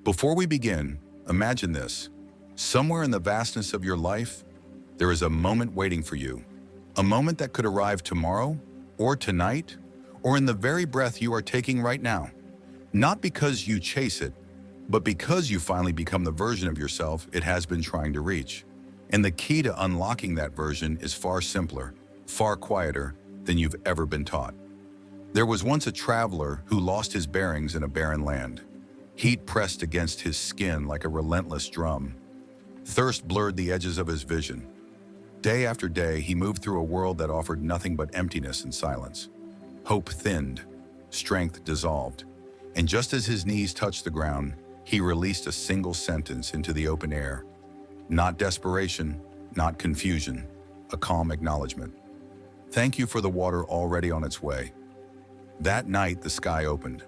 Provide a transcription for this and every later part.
Before we begin, imagine this. Somewhere in the vastness of your life, there is a moment waiting for you. A moment that could arrive tomorrow, or tonight, or in the very breath you are taking right now. Not because you chase it, but because you finally become the version of yourself it has been trying to reach. And the key to unlocking that version is far simpler, far quieter than you've ever been taught. There was once a traveler who lost his bearings in a barren land. Heat pressed against his skin like a relentless drum. Thirst blurred the edges of his vision. Day after day, he moved through a world that offered nothing but emptiness and silence. Hope thinned, strength dissolved, and just as his knees touched the ground, he released a single sentence into the open air. Not desperation, not confusion, a calm acknowledgement. Thank you for the water already on its way. That night, the sky opened.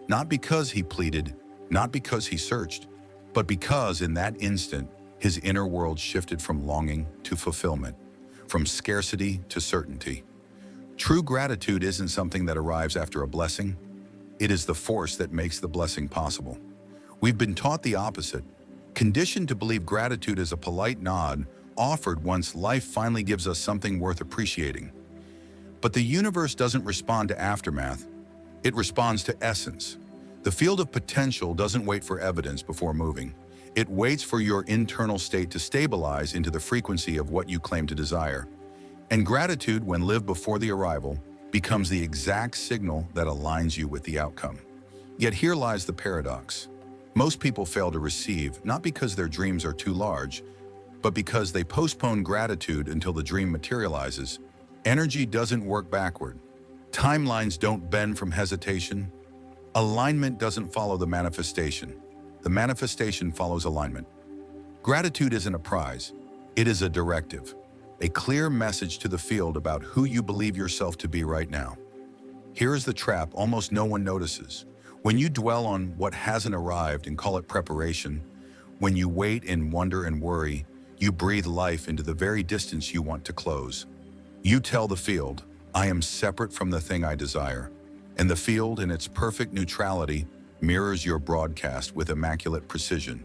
Not because he pleaded, not because he searched, but because in that instant, his inner world shifted from longing to fulfillment, from scarcity to certainty. True gratitude isn't something that arrives after a blessing. It is the force that makes the blessing possible. We've been taught the opposite, conditioned to believe gratitude is a polite nod offered once life finally gives us something worth appreciating. But the universe doesn't respond to aftermath, it responds to essence. The field of potential doesn't wait for evidence before moving. It waits for your internal state to stabilize into the frequency of what you claim to desire. And gratitude, when lived before the arrival, becomes the exact signal that aligns you with the outcome. Yet here lies the paradox. Most people fail to receive, not because their dreams are too large, but because they postpone gratitude until the dream materializes. Energy doesn't work backward. Timelines don't bend from hesitation. Alignment doesn't follow the manifestation. The manifestation follows alignment. Gratitude isn't a prize. It is a directive, a clear message to the field about who you believe yourself to be right now. Here is the trap almost no one notices. When you dwell on what hasn't arrived and call it preparation, when you wait and wonder and worry, you breathe life into the very distance you want to close. You tell the field, I am separate from the thing I desire. And the field, in its perfect neutrality, mirrors your broadcast with immaculate precision.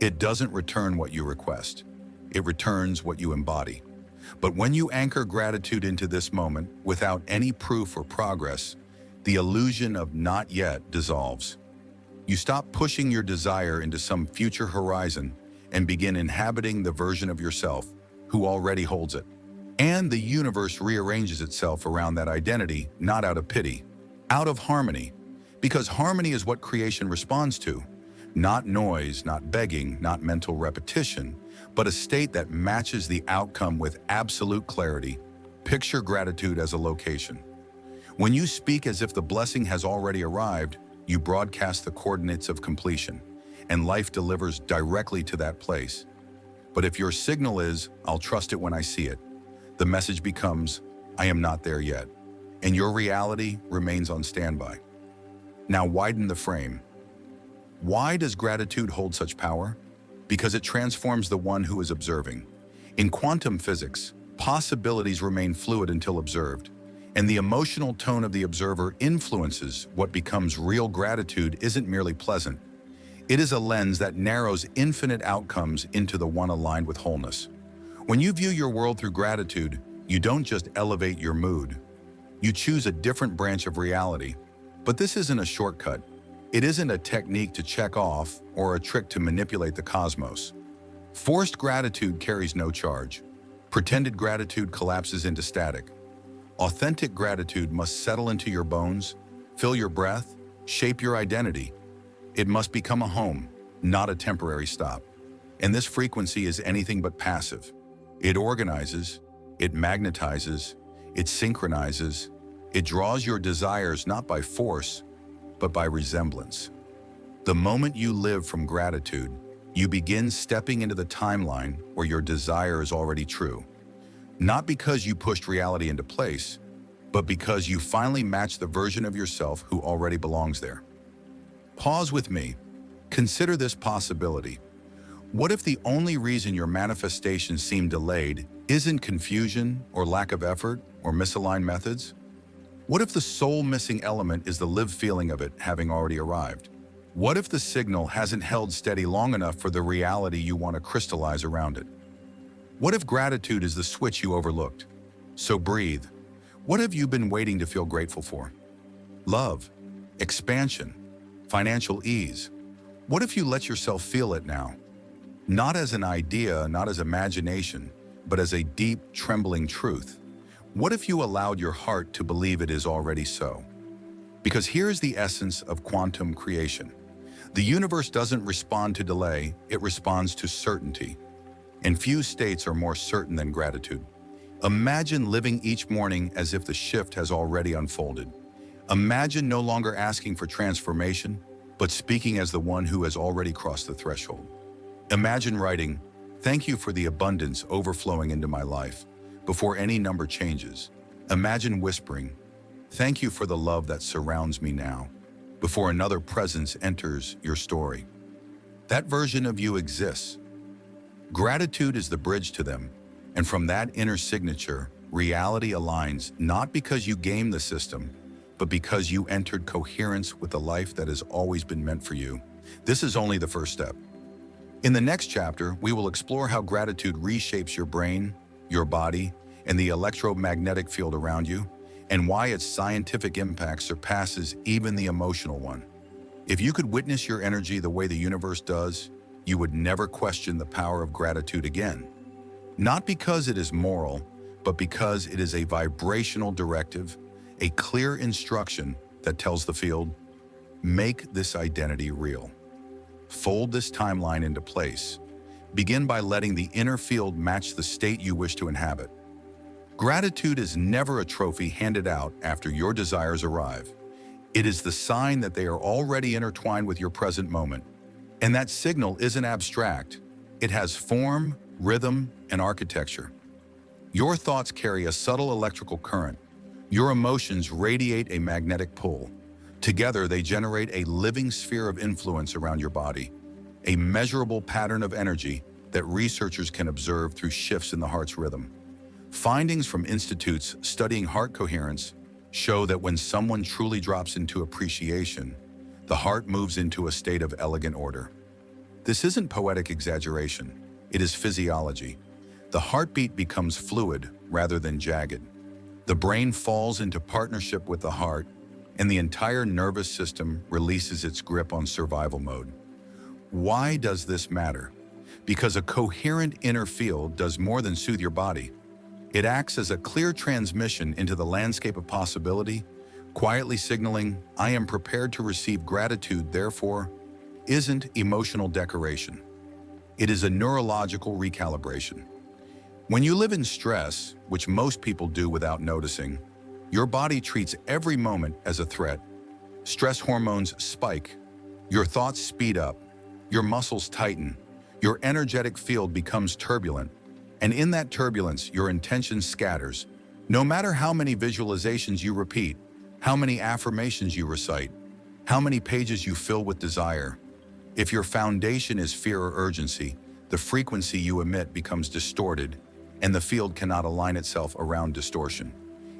It doesn't return what you request. It returns what you embody. But when you anchor gratitude into this moment without any proof or progress, the illusion of not yet dissolves. You stop pushing your desire into some future horizon and begin inhabiting the version of yourself who already holds it. And the universe rearranges itself around that identity, not out of pity, out of harmony. Because harmony is what creation responds to. Not noise, not begging, not mental repetition, but a state that matches the outcome with absolute clarity. Picture gratitude as a location. When you speak as if the blessing has already arrived, you broadcast the coordinates of completion, and life delivers directly to that place. But if your signal is, I'll trust it when I see it, the message becomes, I am not there yet, and your reality remains on standby. Now widen the frame. Why does gratitude hold such power? Because it transforms the one who is observing. In quantum physics, possibilities remain fluid until observed, and the emotional tone of the observer influences what becomes real. Gratitude isn't merely pleasant. It is a lens that narrows infinite outcomes into the one aligned with wholeness. When you view your world through gratitude, you don't just elevate your mood. You choose a different branch of reality. But this isn't a shortcut. It isn't a technique to check off or a trick to manipulate the cosmos. Forced gratitude carries no charge. Pretended gratitude collapses into static. Authentic gratitude must settle into your bones, fill your breath, shape your identity. It must become a home, not a temporary stop. And this frequency is anything but passive. It organizes, it magnetizes, it synchronizes, it draws your desires not by force, but by resemblance. The moment you live from gratitude, you begin stepping into the timeline where your desire is already true. Not because you pushed reality into place, but because you finally match the version of yourself who already belongs there. Pause with me. Consider this possibility. What if the only reason your manifestations seem delayed isn't confusion or lack of effort or misaligned methods? What if the sole missing element is the lived feeling of it having already arrived? What if the signal hasn't held steady long enough for the reality you want to crystallize around it? What if gratitude is the switch you overlooked? So breathe. What have you been waiting to feel grateful for? Love, expansion, financial ease. What if you let yourself feel it now? Not as an idea, not as imagination, but as a deep, trembling truth. What if you allowed your heart to believe it is already so? Because here's the essence of quantum creation. The universe doesn't respond to delay, it responds to certainty. And few states are more certain than gratitude. Imagine living each morning as if the shift has already unfolded. Imagine no longer asking for transformation, but speaking as the one who has already crossed the threshold. Imagine writing, "Thank you for the abundance overflowing into my life," before any number changes. Imagine whispering, "Thank you for the love that surrounds me now," before another presence enters your story. That version of you exists. Gratitude is the bridge to them, and from that inner signature, reality aligns not because you game the system, but because you entered coherence with the life that has always been meant for you. This is only the first step. In the next chapter, we will explore how gratitude reshapes your brain, your body, and the electromagnetic field around you, and why its scientific impact surpasses even the emotional one. If you could witness your energy the way the universe does, you would never question the power of gratitude again. Not because it is moral, but because it is a vibrational directive, a clear instruction that tells the field, make this identity real. Fold this timeline into place. Begin by letting the inner field match the state you wish to inhabit. Gratitude is never a trophy handed out after your desires arrive. It is the sign that they are already intertwined with your present moment. And that signal isn't abstract. It has form, rhythm, and architecture. Your thoughts carry a subtle electrical current. Your emotions radiate a magnetic pull. Together, they generate a living sphere of influence around your body, a measurable pattern of energy that researchers can observe through shifts in the heart's rhythm. Findings from institutes studying heart coherence show that when someone truly drops into appreciation, the heart moves into a state of elegant order. This isn't poetic exaggeration, it is physiology. The heartbeat becomes fluid rather than jagged. The brain falls into partnership with the heart, and the entire nervous system releases its grip on survival mode. Why does this matter? Because a coherent inner field does more than soothe your body. It acts as a clear transmission into the landscape of possibility, quietly signaling, "I am prepared to receive gratitude," therefore, isn't emotional decoration. It is a neurological recalibration. When you live in stress, which most people do without noticing, your body treats every moment as a threat. Stress hormones spike, your thoughts speed up, your muscles tighten, your energetic field becomes turbulent, and in that turbulence, your intention scatters. No matter how many visualizations you repeat, how many affirmations you recite, how many pages you fill with desire, if your foundation is fear or urgency, the frequency you emit becomes distorted, and the field cannot align itself around distortion.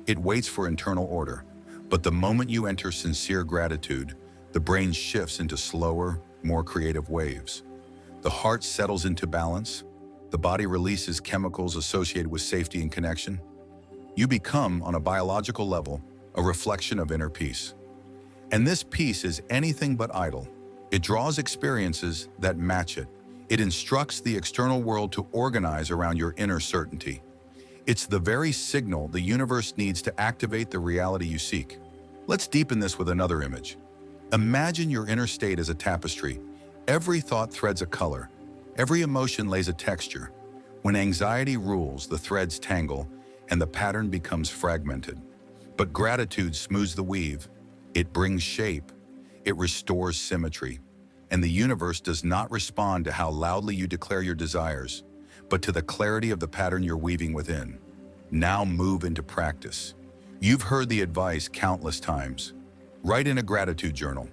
It waits for internal order. But the moment you enter sincere gratitude, the brain shifts into slower, more creative waves. The heart settles into balance. The body releases chemicals associated with safety and connection. You become, on a biological level, a reflection of inner peace. And this peace is anything but idle. It draws experiences that match it. It instructs the external world to organize around your inner certainty. It's the very signal the universe needs to activate the reality you seek. Let's deepen this with another image. Imagine your inner state as a tapestry. Every thought threads a color. Every emotion lays a texture. When anxiety rules, the threads tangle, and the pattern becomes fragmented. But gratitude smooths the weave. It brings shape. It restores symmetry. And the universe does not respond to how loudly you declare your desires, but to the clarity of the pattern you're weaving within. Now move into practice. You've heard the advice countless times. Write in a gratitude journal.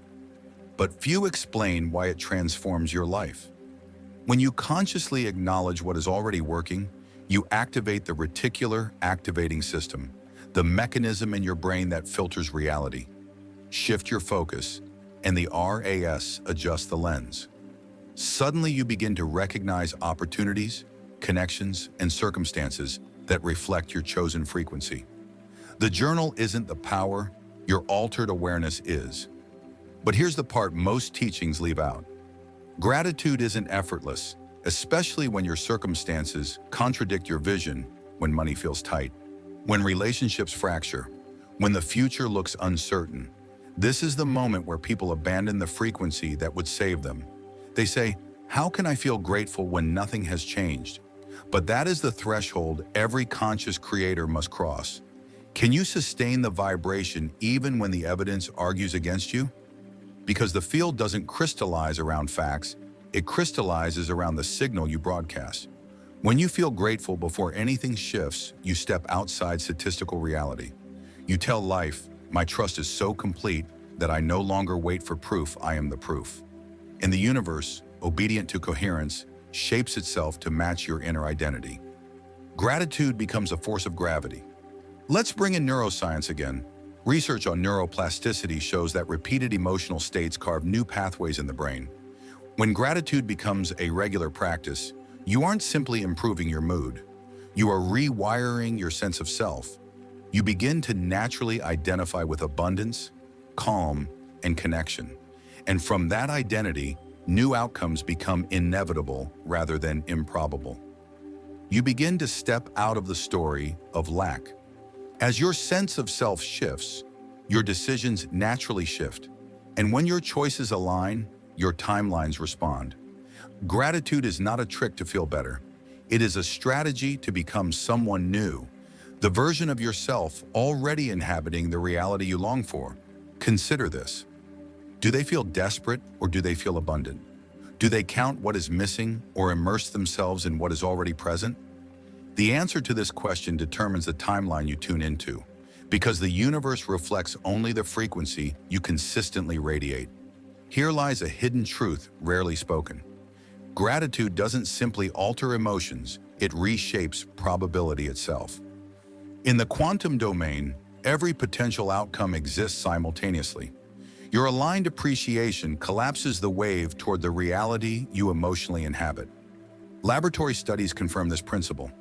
But few explain why it transforms your life. When you consciously acknowledge what is already working, you activate the reticular activating system, the mechanism in your brain that filters reality. Shift your focus. and the RAS adjusts the lens. Suddenly you begin to recognize opportunities, connections, and circumstances that reflect your chosen frequency. The journal isn't the power, your altered awareness is. But here's the part most teachings leave out. Gratitude isn't effortless, especially when your circumstances contradict your vision, when money feels tight, when relationships fracture, when the future looks uncertain. This is the moment where people abandon the frequency that would save them. They say, "How can I feel grateful when nothing has changed?" But that is the threshold every conscious creator must cross. Can you sustain the vibration even when the evidence argues against you? Because the field doesn't crystallize around facts, it crystallizes around the signal you broadcast. When you feel grateful before anything shifts, you step outside statistical reality. You tell life, "My trust is so complete that I no longer wait for proof, I am the proof." And the universe, obedient to coherence, shapes itself to match your inner identity. Gratitude becomes a force of gravity. Let's bring in neuroscience again. Research on neuroplasticity shows that repeated emotional states carve new pathways in the brain. When gratitude becomes a regular practice, you aren't simply improving your mood. You are rewiring your sense of self. You begin to naturally identify with abundance, calm, and connection. And from that identity, new outcomes become inevitable rather than improbable. You begin to step out of the story of lack. As your sense of self shifts, your decisions naturally shift. And when your choices align, your timelines respond. Gratitude is not a trick to feel better. It is a strategy to become someone new, the version of yourself already inhabiting the reality you long for. Consider this. Do they feel desperate or do they feel abundant? Do they count what is missing or immerse themselves in what is already present? The answer to this question determines the timeline you tune into, because the universe reflects only the frequency you consistently radiate. Here lies a hidden truth rarely spoken. Gratitude doesn't simply alter emotions, it reshapes probability itself. In the quantum domain, every potential outcome exists simultaneously. Your aligned appreciation collapses the wave toward the reality you emotionally inhabit. Laboratory studies confirm this principle.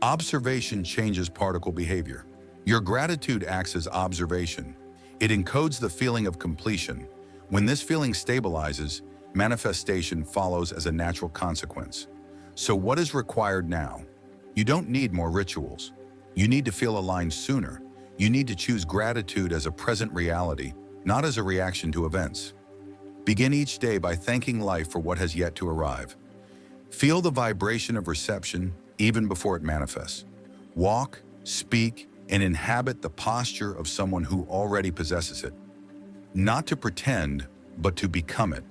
Observation changes particle behavior. Your gratitude acts as observation. It encodes the feeling of completion. When this feeling stabilizes, manifestation follows as a natural consequence. So what is required now? You don't need more rituals. You need to feel aligned sooner. You need to choose gratitude as a present reality, not as a reaction to events. Begin each day by thanking life for what has yet to arrive. Feel the vibration of reception even before it manifests. Walk, speak, and inhabit the posture of someone who already possesses it. Not to pretend, but to become it.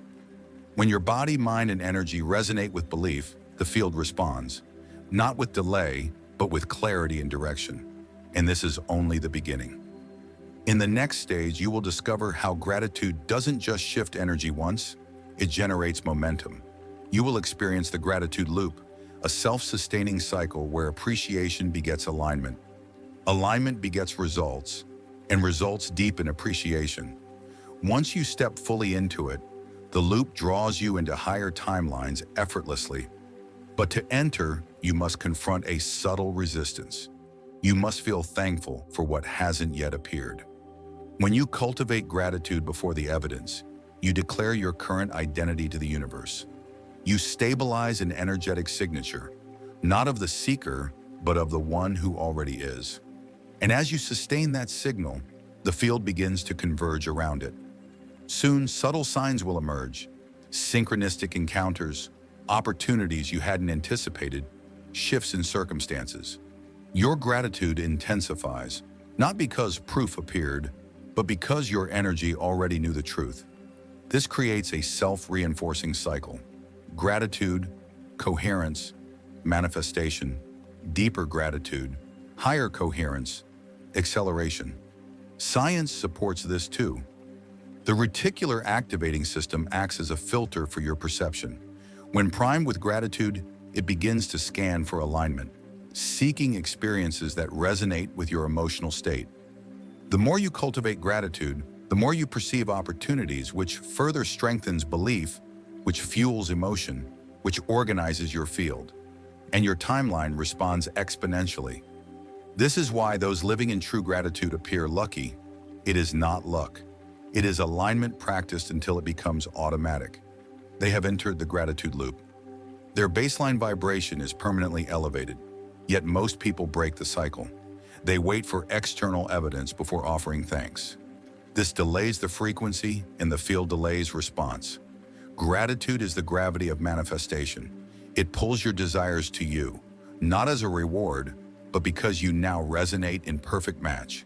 When your body, mind, and energy resonate with belief, the field responds, not with delay, but with clarity and direction. And this is only the beginning. In the next stage, you will discover how gratitude doesn't just shift energy once, it generates momentum. You will experience the gratitude loop, a self-sustaining cycle where appreciation begets alignment. Alignment begets results, and results deepen appreciation. Once you step fully into it, the loop draws you into higher timelines effortlessly. But to enter, you must confront a subtle resistance. You must feel thankful for what hasn't yet appeared. When you cultivate gratitude before the evidence, you declare your current identity to the universe. You stabilize an energetic signature, not of the seeker, but of the one who already is. And as you sustain that signal, the field begins to converge around it. Soon, subtle signs will emerge, synchronistic encounters, opportunities you hadn't anticipated, shifts in circumstances. Your gratitude intensifies, not because proof appeared, but because your energy already knew the truth. This creates a self-reinforcing cycle. Gratitude, coherence, manifestation, deeper gratitude, higher coherence, acceleration. Science supports this too. The reticular activating system acts as a filter for your perception. When primed with gratitude, it begins to scan for alignment, seeking experiences that resonate with your emotional state. The more you cultivate gratitude, The more you perceive opportunities, which further strengthens belief, which fuels emotion, which organizes your field, and your timeline responds exponentially. This is why those living in true gratitude appear lucky. It is not luck. It is alignment practiced until it becomes automatic. They have entered the gratitude loop. Their baseline vibration is permanently elevated, yet most people break the cycle. They wait for external evidence before offering thanks. This delays the frequency and the field delays response. Gratitude is the gravity of manifestation. It pulls your desires to you, not as a reward, but because you now resonate in perfect match.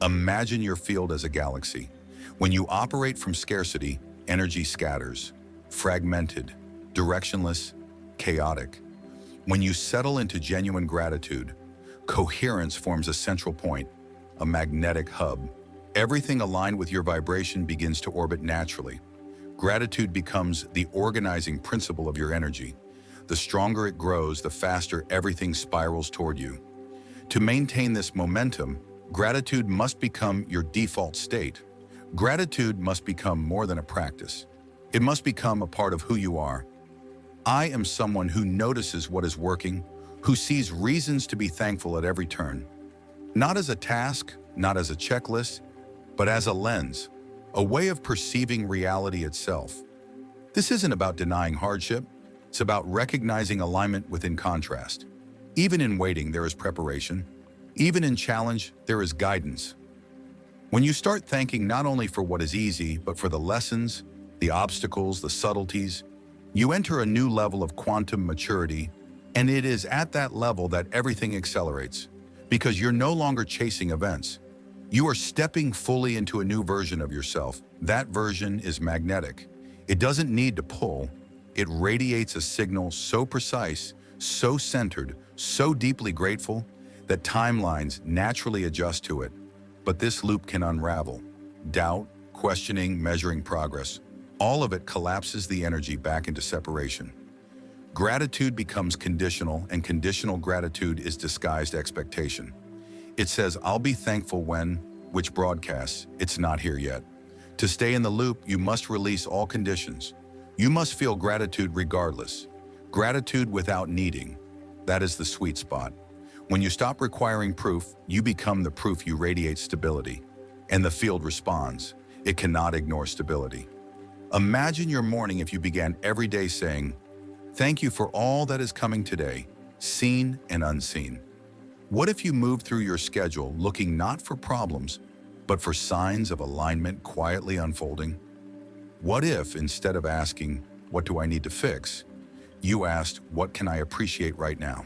Imagine your field as a galaxy. When you operate from scarcity, energy scatters, fragmented, directionless, chaotic. When you settle into genuine gratitude, coherence forms a central point, a magnetic hub. Everything aligned with your vibration begins to orbit naturally. Gratitude becomes the organizing principle of your energy. The stronger it grows, the faster everything spirals toward you. To maintain this momentum, gratitude must become your default state. Gratitude must become more than a practice. It must become a part of who you are. I am someone who notices what is working, who sees reasons to be thankful at every turn. Not as a task, not as a checklist, but as a lens, a way of perceiving reality itself. This isn't about denying hardship. It's about recognizing alignment within contrast. Even in waiting, there is preparation. Even in challenge, there is guidance. When you start thanking not only for what is easy, but for the lessons, the obstacles, the subtleties, you enter a new level of quantum maturity, and it is at that level that everything accelerates, because you're no longer chasing events. You are stepping fully into a new version of yourself. That version is magnetic. It doesn't need to pull. It radiates a signal so precise, so centered, so deeply grateful that timelines naturally adjust to it. But this loop can unravel. Doubt, questioning, measuring progress. All of it collapses the energy back into separation. Gratitude becomes conditional, and conditional gratitude is disguised expectation. It says, I'll be thankful when, which broadcasts, it's not here yet. To stay in the loop, you must release all conditions. You must feel gratitude regardless. Gratitude without needing. That is the sweet spot. When you stop requiring proof, you become the proof. You radiate stability. And the field responds. It cannot ignore stability. Imagine your morning if you began every day saying, thank you for all that is coming today, seen and unseen. What if you moved through your schedule looking not for problems, but for signs of alignment quietly unfolding? What if, instead of asking, what do I need to fix, you asked, what can I appreciate right now?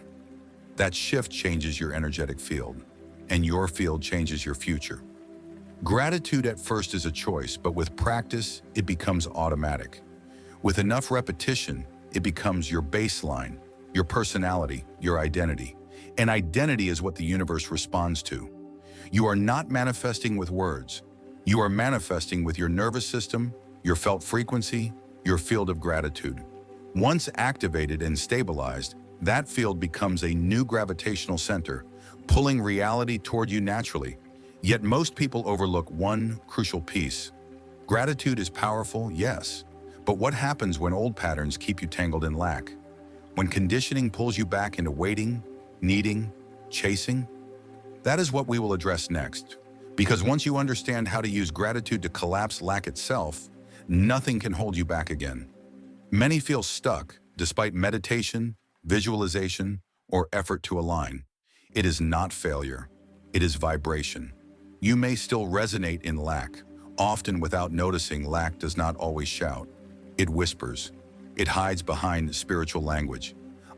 That shift changes your energetic field, and your field changes your future. Gratitude at first is a choice, but with practice, it becomes automatic. With enough repetition, it becomes your baseline, your personality, your identity. And identity is what the universe responds to. You are not manifesting with words. You are manifesting with your nervous system, your felt frequency, your field of gratitude. Once activated and stabilized, that field becomes a new gravitational center, pulling reality toward you naturally. Yet most people overlook one crucial piece. Gratitude is powerful, yes, but what happens when old patterns keep you tangled in lack? When conditioning pulls you back into waiting, needing, chasing? That is what we will address next. Because once you understand how to use gratitude to collapse lack itself, nothing can hold you back again. Many feel stuck despite meditation, visualization, or effort to align. It is not failure. It is vibration. You may still resonate in lack. Often without noticing, lack does not always shout. It whispers. It hides behind spiritual language.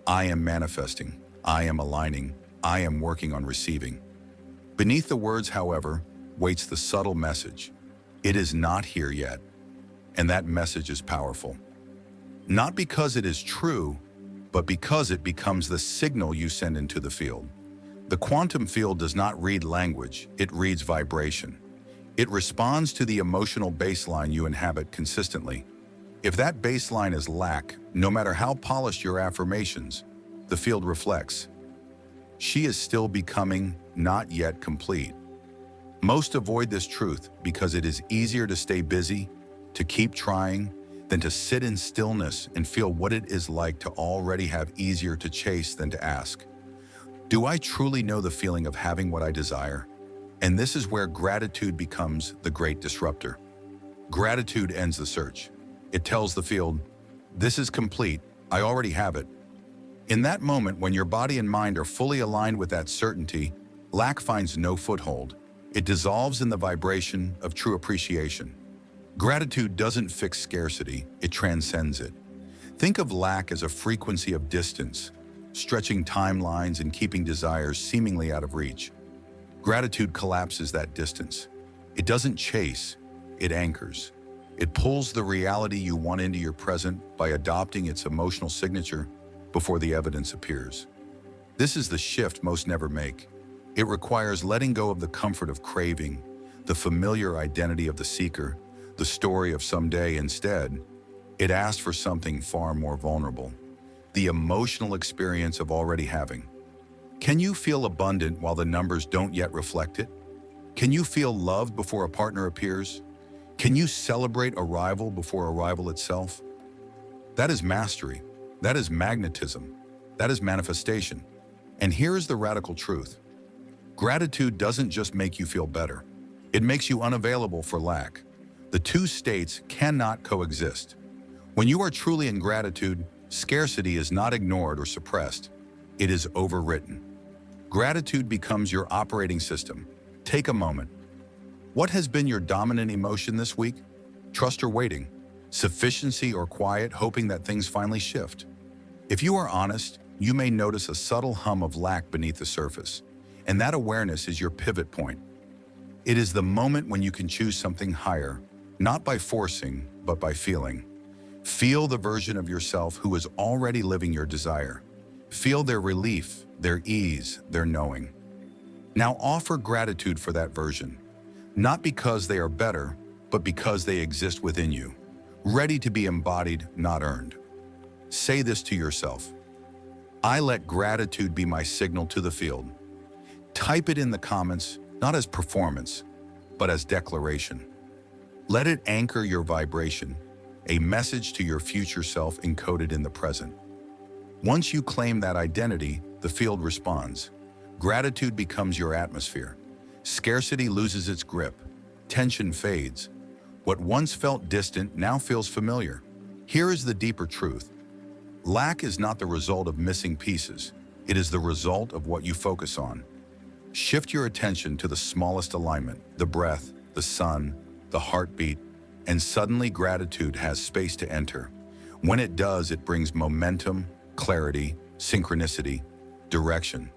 I am manifesting. I am aligning. I am working on receiving. Beneath the words, however, waits the subtle message. It is not here yet. And that message is powerful. Not because it is true, but because it becomes the signal you send into the field. The quantum field does not read language, it reads vibration. It responds to the emotional baseline you inhabit consistently. If that baseline is lack, no matter how polished your affirmations, the field reflects. She is still becoming, not yet complete. Most avoid this truth because it is easier to stay busy, to keep trying, than to sit in stillness and feel what it is like to already have easier to chase than to ask. Do I truly know the feeling of having what I desire? And this is where gratitude becomes the great disruptor. Gratitude ends the search. It tells the field, this is complete, I already have it. In that moment, when your body and mind are fully aligned with that certainty, lack finds no foothold. It dissolves in the vibration of true appreciation. Gratitude doesn't fix scarcity, it transcends it. Think of lack as a frequency of distance, stretching timelines and keeping desires seemingly out of reach. Gratitude collapses that distance. It doesn't chase, it anchors. It pulls the reality you want into your present by adopting its emotional signature before the evidence appears. This is the shift most never make. It requires letting go of the comfort of craving, the familiar identity of the seeker, the story of someday. Instead, it asks for something far more vulnerable, the emotional experience of already having. Can you feel abundant while the numbers don't yet reflect it? Can you feel loved before a partner appears? Can you celebrate arrival before arrival itself? That is mastery. That is magnetism. That is manifestation. And here is the radical truth. Gratitude doesn't just make you feel better. It makes you unavailable for lack. The two states cannot coexist. When you are truly in gratitude, scarcity is not ignored or suppressed. It is overwritten. Gratitude becomes your operating system. Take a moment. What has been your dominant emotion this week? Trust or waiting? Sufficiency or quiet, hoping that things finally shift? If you are honest, you may notice a subtle hum of lack beneath the surface, and that awareness is your pivot point. It is the moment when you can choose something higher, not by forcing, but by feeling. Feel the version of yourself who is already living your desire. Feel their relief, their ease, their knowing. Now offer gratitude for that version, not because they are better, but because they exist within you, ready to be embodied, not earned. Say this to yourself. I let gratitude be my signal to the field. Type it in the comments, not as performance, but as declaration. Let it anchor your vibration, a message to your future self encoded in the present. Once you claim that identity, the field responds. Gratitude becomes your atmosphere. Scarcity loses its grip. Tension fades. What once felt distant now feels familiar. Here is the deeper truth. Lack is not the result of missing pieces. It is the result of what you focus on. Shift your attention to the smallest alignment, the breath, the sun, the heartbeat, and suddenly gratitude has space to enter. When it does, it brings momentum, clarity, synchronicity, direction.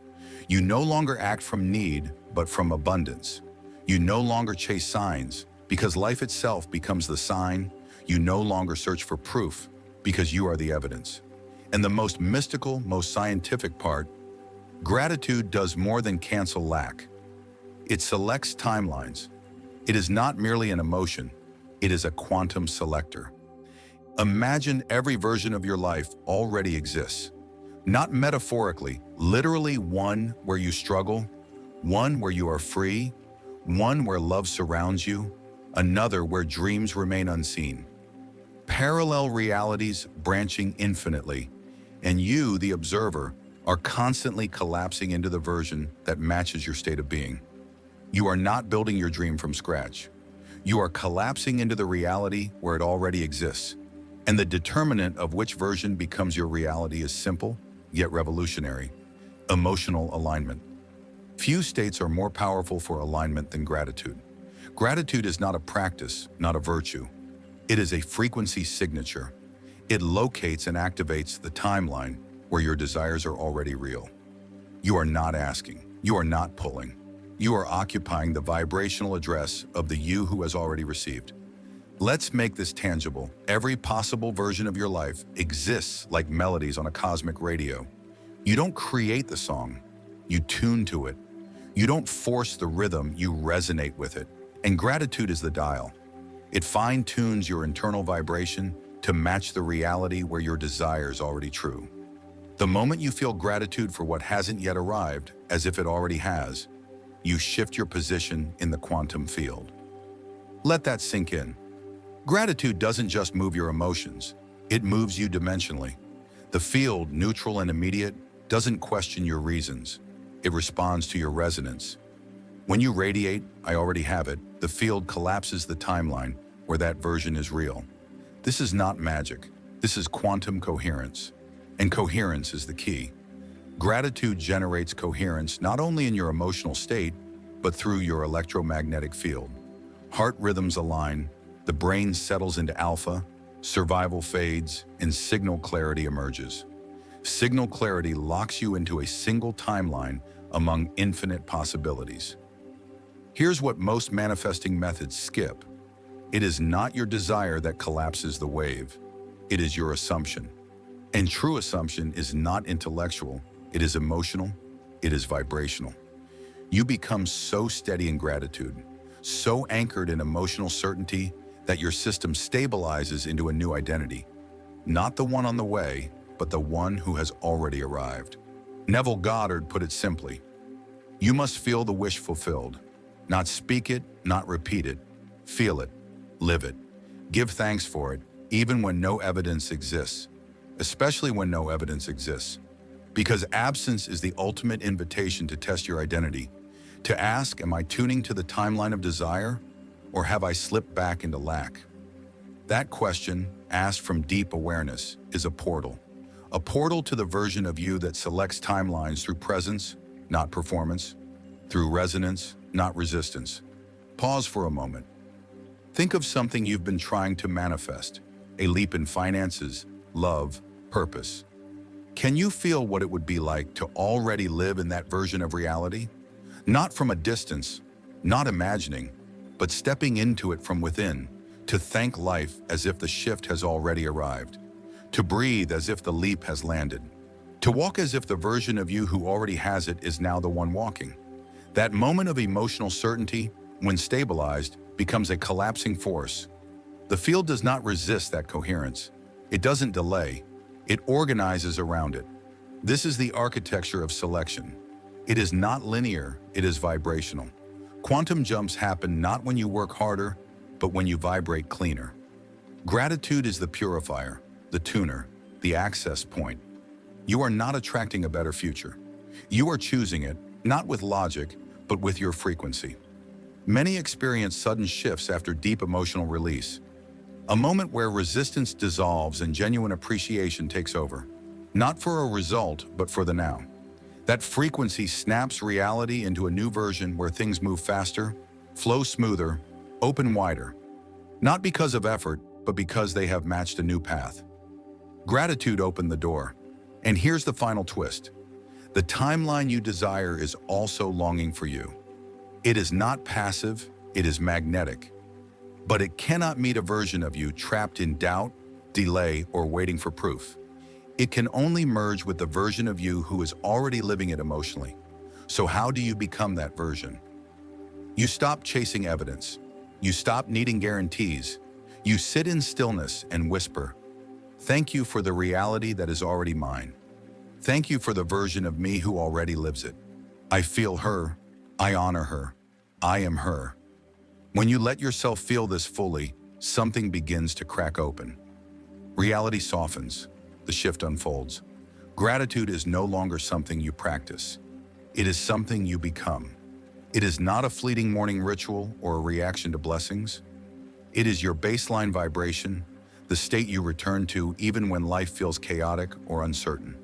You no longer act from need, but from abundance. You no longer chase signs, because life itself becomes the sign. You no longer search for proof, because you are the evidence. And the most mystical, most scientific part, gratitude does more than cancel lack. It selects timelines. It is not merely an emotion, it is a quantum selector. Imagine every version of your life already exists. Not metaphorically, literally one where you struggle, one where you are free, one where love surrounds you, another where dreams remain unseen. Parallel realities branching infinitely, and you, the observer, are constantly collapsing into the version that matches your state of being. You are not building your dream from scratch. You are collapsing into the reality where it already exists. And the determinant of which version becomes your reality is simple, yet revolutionary: emotional alignment. Few states are more powerful for alignment than gratitude. Gratitude is not a practice, not a virtue. It is a frequency signature. It locates and activates the timeline where your desires are already real. You are not asking. You are not pulling. You are occupying the vibrational address of the you who has already received. Let's make this tangible. Every possible version of your life exists like melodies on a cosmic radio. You don't create the song, you tune to it. You don't force the rhythm, you resonate with it. And gratitude is the dial. It fine-tunes your internal vibration to match the reality where your desire is already true. The moment you feel gratitude for what hasn't yet arrived, as if it already has, you shift your position in the quantum field. Let that sink in. Gratitude doesn't just move your emotions, it moves you dimensionally. The field, neutral and immediate, doesn't question your reasons. It responds to your resonance. When you radiate, I already have it, the field collapses the timeline where that version is real. This is not magic. This is quantum coherence. And coherence is the key. Gratitude generates coherence not only in your emotional state, but through your electromagnetic field. Heart rhythms align, the brain settles into alpha, survival fades, and signal clarity emerges. Signal clarity locks you into a single timeline among infinite possibilities. Here's what most manifesting methods skip. It is not your desire that collapses the wave. It is your assumption. And true assumption is not intellectual, it is emotional, it is vibrational. You become so steady in gratitude, so anchored in emotional certainty that your system stabilizes into a new identity. Not the one on the way, but the one who has already arrived. Neville Goddard put it simply, you must feel the wish fulfilled. Not speak it, not repeat it. Feel it, live it. Give thanks for it, even when no evidence exists, especially when no evidence exists. Because absence is the ultimate invitation to test your identity, to ask, am I tuning to the timeline of desire, or have I slipped back into lack? That question, asked from deep awareness, is a portal to the version of you that selects timelines through presence, not performance, through resonance, not resistance. Pause for a moment. Think of something you've been trying to manifest, a leap in finances, love, purpose. Can you feel what it would be like to already live in that version of reality? Not from a distance, not imagining, but stepping into it from within, to thank life as if the shift has already arrived, to breathe as if the leap has landed, to walk as if the version of you who already has it is now the one walking. That moment of emotional certainty, when stabilized, becomes a collapsing force. The field does not resist that coherence. It doesn't delay. It organizes around it. This is the architecture of selection. It is not linear, it is vibrational. Quantum jumps happen not when you work harder, but when you vibrate cleaner. Gratitude is the purifier, the tuner, the access point. You are not attracting a better future. You are choosing it, not with logic, but with your frequency. Many experience sudden shifts after deep emotional release, a moment where resistance dissolves and genuine appreciation takes over, not for a result, but for the now. That frequency snaps reality into a new version where things move faster, flow smoother, open wider, not because of effort, but because they have matched a new path. Gratitude opened the door. And here's the final twist. The timeline you desire is also longing for you. It is not passive, it is magnetic. But it cannot meet a version of you trapped in doubt, delay, or waiting for proof. It can only merge with the version of you who is already living it emotionally. So how do you become that version? You stop chasing evidence. You stop needing guarantees. You sit in stillness and whisper, thank you for the reality that is already mine. Thank you for the version of me who already lives it. I feel her. I honor her. I am her. When you let yourself feel this fully, something begins to crack open. Reality softens. The shift unfolds. Gratitude is no longer something you practice. It is something you become. It is not a fleeting morning ritual or a reaction to blessings. It is your baseline vibration, the state you return to even when life feels chaotic or uncertain.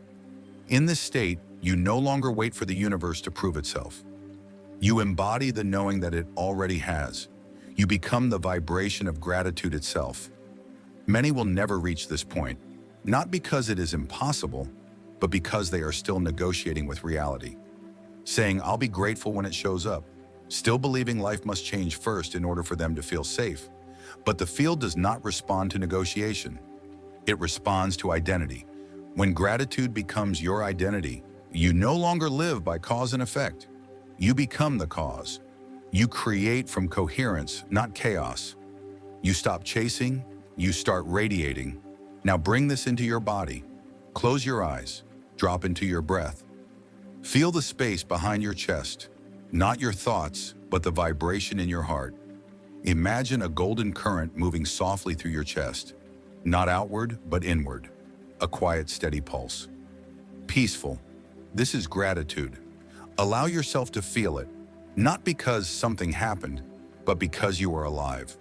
In this state, you no longer wait for the universe to prove itself. You embody the knowing that it already has. You become the vibration of gratitude itself. Many will never reach this point, not because it is impossible, but because they are still negotiating with reality. Saying, I'll be grateful when it shows up, still believing life must change first in order for them to feel safe. But the field does not respond to negotiation. It responds to identity. When gratitude becomes your identity, you no longer live by cause and effect. You become the cause. You create from coherence, not chaos. You stop chasing, you start radiating. Now bring this into your body. Close your eyes, drop into your breath. Feel the space behind your chest. Not your thoughts, but the vibration in your heart. Imagine a golden current moving softly through your chest, not outward, but inward. A quiet, steady pulse. Peaceful. This is gratitude. Allow yourself to feel it, not because something happened, but because you are alive,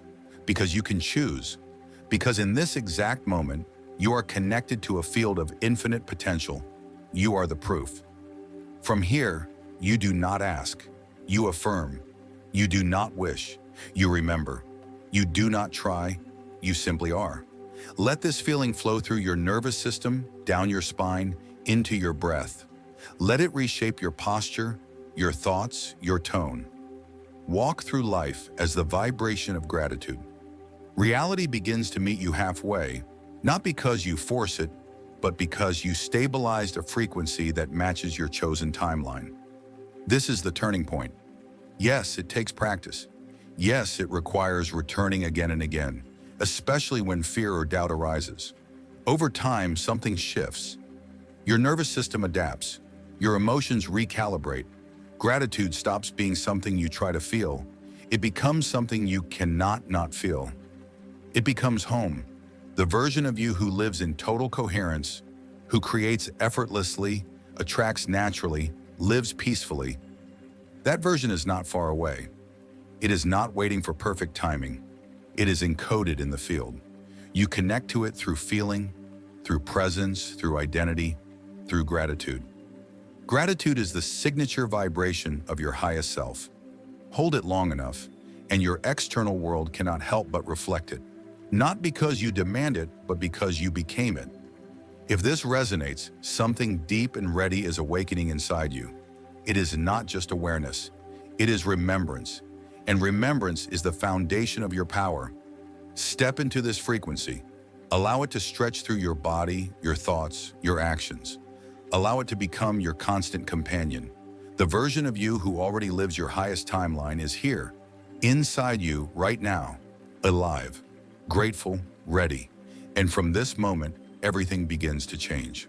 because you can choose, because in this exact moment, you are connected to a field of infinite potential. You are the proof. From here, you do not ask, you affirm. You do not wish, you remember. You do not try, you simply are. Let this feeling flow through your nervous system, down your spine, into your breath. Let it reshape your posture, your thoughts, your tone. Walk through life as the vibration of gratitude. Reality begins to meet you halfway, not because you force it, but because you stabilized a frequency that matches your chosen timeline. This is the turning point. Yes, it takes practice. Yes, it requires returning again and again, especially when fear or doubt arises. Over time, something shifts. Your nervous system adapts. Your emotions recalibrate. Gratitude stops being something you try to feel. It becomes something you cannot not feel. It becomes home, the version of you who lives in total coherence, who creates effortlessly, attracts naturally, lives peacefully. That version is not far away. It is not waiting for perfect timing. It is encoded in the field. You connect to it through feeling, through presence, through identity, through gratitude. Gratitude is the signature vibration of your highest self. Hold it long enough, and your external world cannot help but reflect it. Not because you demand it, but because you became it. If this resonates, something deep and ready is awakening inside you. It is not just awareness, it is remembrance. And remembrance is the foundation of your power. Step into this frequency. Allow it to stretch through your body, your thoughts, your actions. Allow it to become your constant companion. The version of you who already lives your highest timeline is here, inside you right now, alive, grateful, ready. And from this moment, everything begins to change.